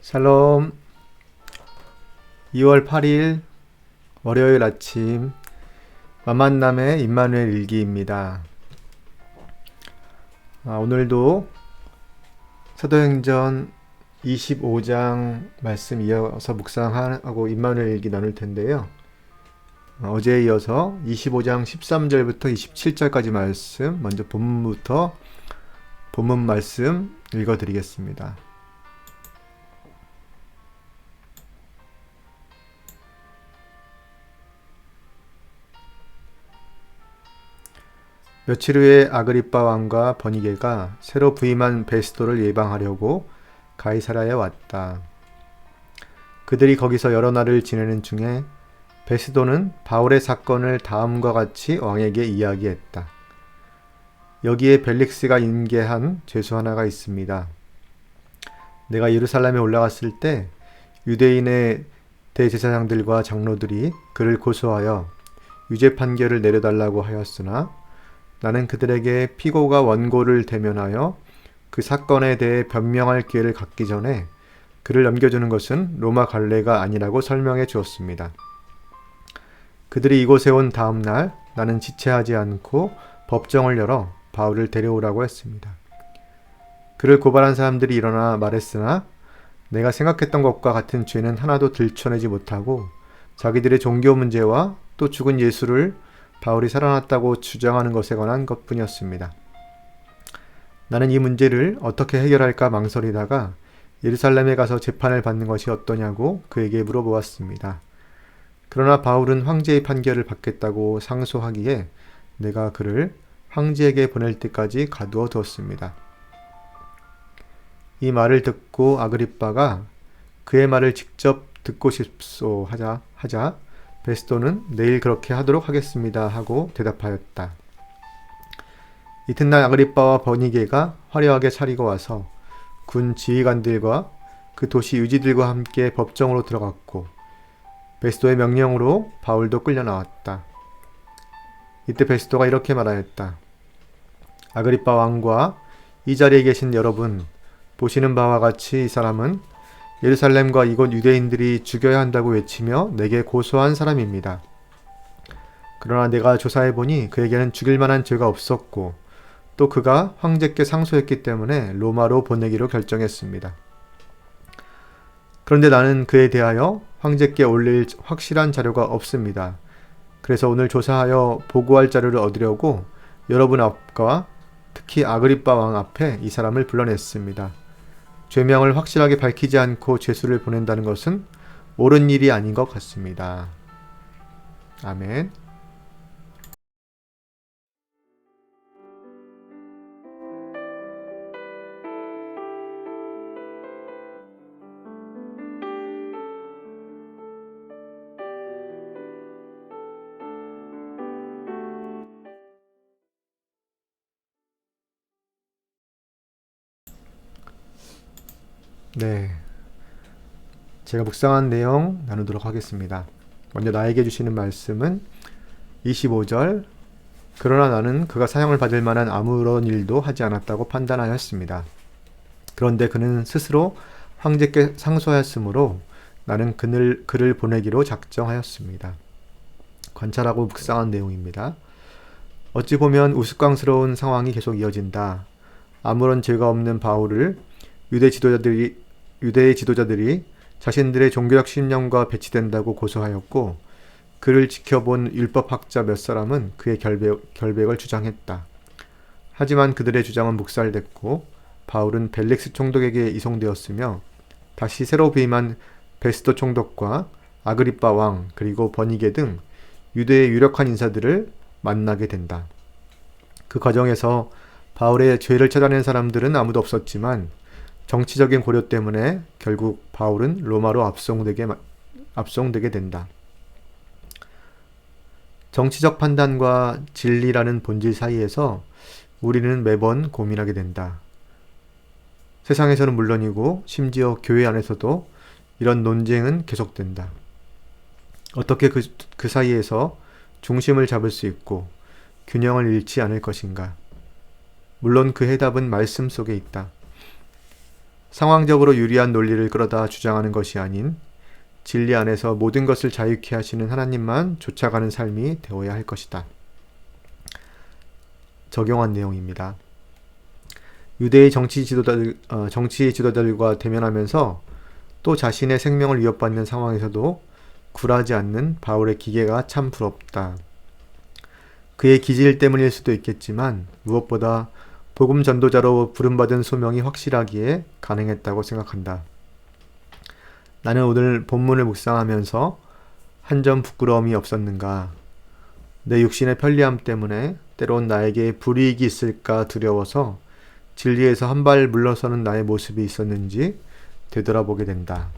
샬롬. 2월 8일 월요일 아침 만만남의 임마누엘 일기입니다. 오늘도 사도행전 25장 말씀 이어서 묵상하고 임마누엘 일기 나눌 텐데요. 어제에 이어서 25장 13절부터 27절까지 말씀, 먼저 본문부터 본문 말씀 읽어드리겠습니다. 며칠 후에 아그리빠 왕과 버니게가 새로 부임한 베스도를 예방하려고 가이사랴에 왔다. 그들이 거기서 여러 날을 지내는 중에 베스도는 바울의 사건을 다음과 같이 왕에게 이야기했다. 여기에 벨릭스가 인계한 죄수 하나가 있습니다. 내가 예루살렘에 올라갔을 때 유대인의 대제사장들과 장로들이 그를 고소하여 유죄 판결을 내려달라고 하였으나 나는 그들에게 피고가 원고를 대면하여 그 사건에 대해 변명할 기회를 갖기 전에 그를 넘겨주는 것은 로마 관례가 아니라고 설명해 주었습니다. 그들이 이곳에 온 다음 날 나는 지체하지 않고 법정을 열어 바울을 데려오라고 했습니다. 그를 고발한 사람들이 일어나 말했으나 내가 생각했던 것과 같은 죄는 하나도 들춰내지 못하고 자기들의 종교 문제와 또 죽은 예수를 바울이 살아났다고 주장하는 것에 관한 것뿐이었습니다. 나는 이 문제를 어떻게 해결할까 망설이다가 예루살렘에 가서 재판을 받는 것이 어떠냐고 그에게 물어보았습니다. 그러나 바울은 황제의 판결을 받겠다고 상소하기에 내가 그를 황제에게 보낼 때까지 가두어 두었습니다. 이 말을 듣고 아그리빠가 그의 말을 직접 듣고 싶소 하자 베스도는 내일 그렇게 하도록 하겠습니다 하고 대답하였다. 이튿날 아그리빠와 버니게가 화려하게 차리고 와서 군 지휘관들과 그 도시 유지들과 함께 법정으로 들어갔고 베스도의 명령으로 바울도 끌려 나왔다. 이때 베스도가 이렇게 말하였다. 아그리빠 왕과 이 자리에 계신 여러분, 보시는 바와 같이 이 사람은 예루살렘과 이곳 유대인들이 죽여야 한다고 외치며 내게 고소한 사람입니다. 그러나 내가 조사해보니 그에게는 죽일 만한 죄가 없었고 또 그가 황제께 상소했기 때문에 로마로 보내기로 결정했습니다. 그런데 나는 그에 대하여 황제께 올릴 확실한 자료가 없습니다. 그래서 오늘 조사하여 보고할 자료를 얻으려고 여러분 앞과 특히 아그리빠 왕 앞에 이 사람을 불러냈습니다. 죄명을 확실하게 밝히지 않고 죄수를 보낸다는 것은 옳은 일이 아닌 것 같습니다. 아멘. 네, 제가 묵상한 내용 나누도록 하겠습니다. 먼저 나에게 주시는 말씀은 25절, 그러나 나는 그가 사형을 받을 만한 아무런 일도 하지 않았다고 판단하였습니다. 그런데 그는 스스로 황제께 상소하였으므로 나는 그를 보내기로 작정하였습니다. 관찰하고 묵상한 내용입니다. 어찌 보면 우스꽝스러운 상황이 계속 이어진다. 아무런 죄가 없는 바울을 유대의 지도자들이 자신들의 종교적 신념과 배치된다고 고소하였고 그를 지켜본 율법학자 몇 사람은 그의 결백을 주장했다. 하지만 그들의 주장은 묵살됐고 바울은 벨릭스 총독에게 이송되었으며 다시 새로 부임한 베스도 총독과 아그리빠 왕 그리고 버니게 등 유대의 유력한 인사들을 만나게 된다. 그 과정에서 바울의 죄를 찾아낸 사람들은 아무도 없었지만 정치적인 고려 때문에 결국 바울은 로마로 압송되게 된다. 정치적 판단과 진리라는 본질 사이에서 우리는 매번 고민하게 된다. 세상에서는 물론이고 심지어 교회 안에서도 이런 논쟁은 계속된다. 어떻게 그 사이에서 중심을 잡을 수 있고 균형을 잃지 않을 것인가? 물론 그 해답은 말씀 속에 있다. 상황적으로 유리한 논리를 끌어다 주장하는 것이 아닌 진리 안에서 모든 것을 자유케 하시는 하나님만 쫓아가는 삶이 되어야 할 것이다. 적용한 내용입니다. 유대의 정치 지도자들과 대면하면서 또 자신의 생명을 위협받는 상황에서도 굴하지 않는 바울의 기계가 참 부럽다. 그의 기질 때문일 수도 있겠지만 무엇보다 복음 전도자로 부름받은 소명이 확실하기에 가능했다고 생각한다. 나는 오늘 본문을 묵상하면서 한 점 부끄러움이 없었는가? 내 육신의 편리함 때문에 때론 나에게 불이익이 있을까 두려워서 진리에서 한 발 물러서는 나의 모습이 있었는지 되돌아보게 된다.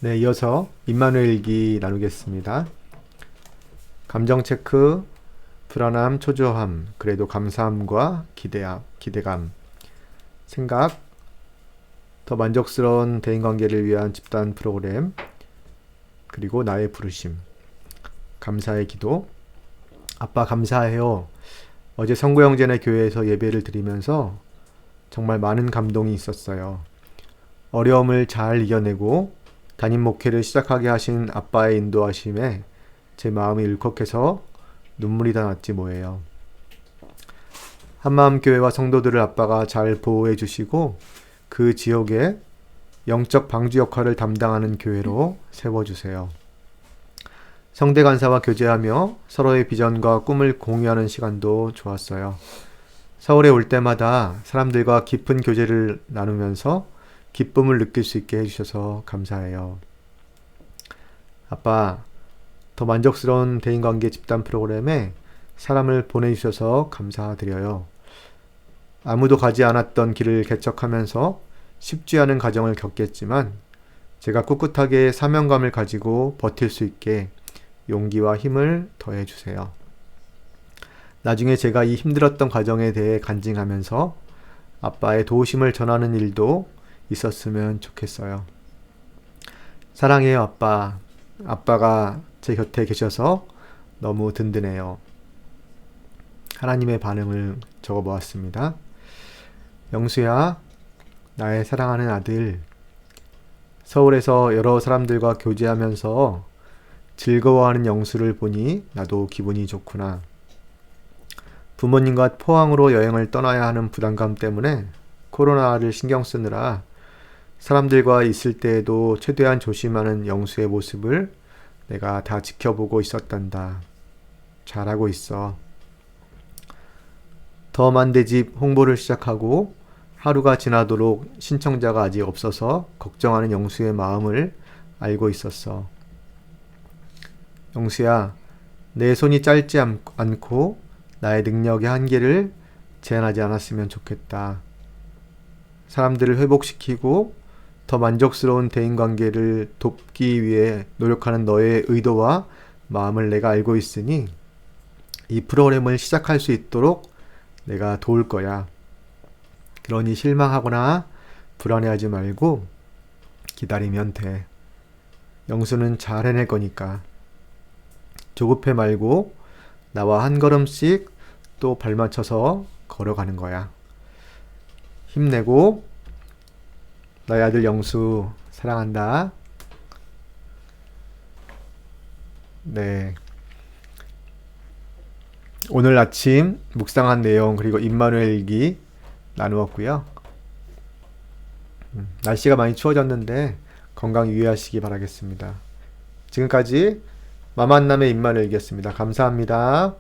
네, 이어서 임마누엘기 나누겠습니다. 감정 체크, 불안함, 초조함, 그래도 감사함과 기대감, 생각, 더 만족스러운 대인관계를 위한 집단 프로그램, 그리고 나의 부르심, 감사의 기도. 아빠 감사해요. 어제 성구형제네 교회에서 예배를 드리면서 정말 많은 감동이 있었어요. 어려움을 잘 이겨내고 담임 목회를 시작하게 하신 아빠의 인도하심에 제 마음이 울컥해서 눈물이 다 났지 뭐예요. 한마음교회와 성도들을 아빠가 잘 보호해 주시고 그 지역에 영적 방주 역할을 담당하는 교회로 세워주세요. 성대 간사와 교제하며 서로의 비전과 꿈을 공유하는 시간도 좋았어요. 서울에 올 때마다 사람들과 깊은 교제를 나누면서 기쁨을 느낄 수 있게 해주셔서 감사해요. 아빠, 더 만족스러운 대인관계 집단 프로그램에 사람을 보내주셔서 감사드려요. 아무도 가지 않았던 길을 개척하면서 쉽지 않은 과정을 겪겠지만 제가 꿋꿋하게 사명감을 가지고 버틸 수 있게 용기와 힘을 더해주세요. 나중에 제가 이 힘들었던 과정에 대해 간증하면서 아빠의 도우심을 전하는 일도 있었으면 좋겠어요. 사랑해요, 아빠. 아빠가 제 곁에 계셔서 너무 든든해요. 하나님의 반응을 적어 보았습니다. 영수야, 나의 사랑하는 아들. 서울에서 여러 사람들과 교제하면서 즐거워하는 영수를 보니 나도 기분이 좋구나. 부모님과 포항으로 여행을 떠나야 하는 부담감 때문에 코로나를 신경 쓰느라 사람들과 있을 때에도 최대한 조심하는 영수의 모습을 내가 다 지켜보고 있었단다. 잘하고 있어. 더 만대집 홍보를 시작하고 하루가 지나도록 신청자가 아직 없어서 걱정하는 영수의 마음을 알고 있었어. 영수야, 내 손이 짧지 않고 나의 능력의 한계를 제한하지 않았으면 좋겠다. 사람들을 회복시키고 더 만족스러운 대인관계를 돕기 위해 노력하는 너의 의도와 마음을 내가 알고 있으니 이 프로그램을 시작할 수 있도록 내가 도울 거야. 그러니 실망하거나 불안해하지 말고 기다리면 돼. 영수는 잘 해낼 거니까. 조급해 말고 나와 한 걸음씩 또 발맞춰서 걸어가는 거야. 힘내고 나의 아들 영수 사랑한다. 네. 오늘 아침 묵상한 내용 그리고 임마누엘기 나누었고요. 날씨가 많이 추워졌는데 건강 유의하시기 바라겠습니다. 지금까지 마만남의 임마누엘기였습니다. 감사합니다.